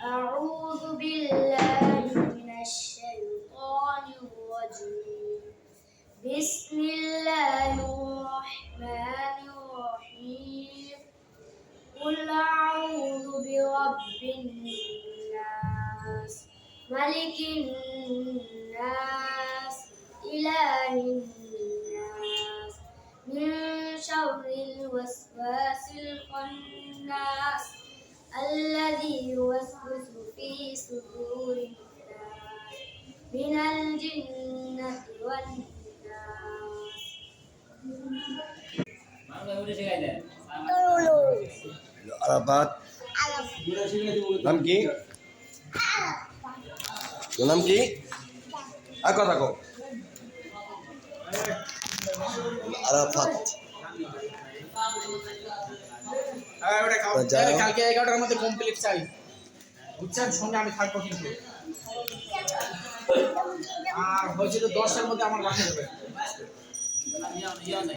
أعوذ بالله من الشيطان الرجيم بسم الله الرحمن الرحيم قل أعوذ برب الناس ملك الناس إله الناس من شر الوسواس الخناس الذي يوسوس في صدور الناس من الجنة والناس আরাফাত নাম কি? তোর নাম কি? আর কথা কও। আরাফাত কালকে 11টার মধ্যে কমপ্লিট চাই, বুঝছেন? সঙ্গে আমি থাকবো কিন্তু, আর হয়েছে তো 10টার মধ্যে আমার বাসা যাবে।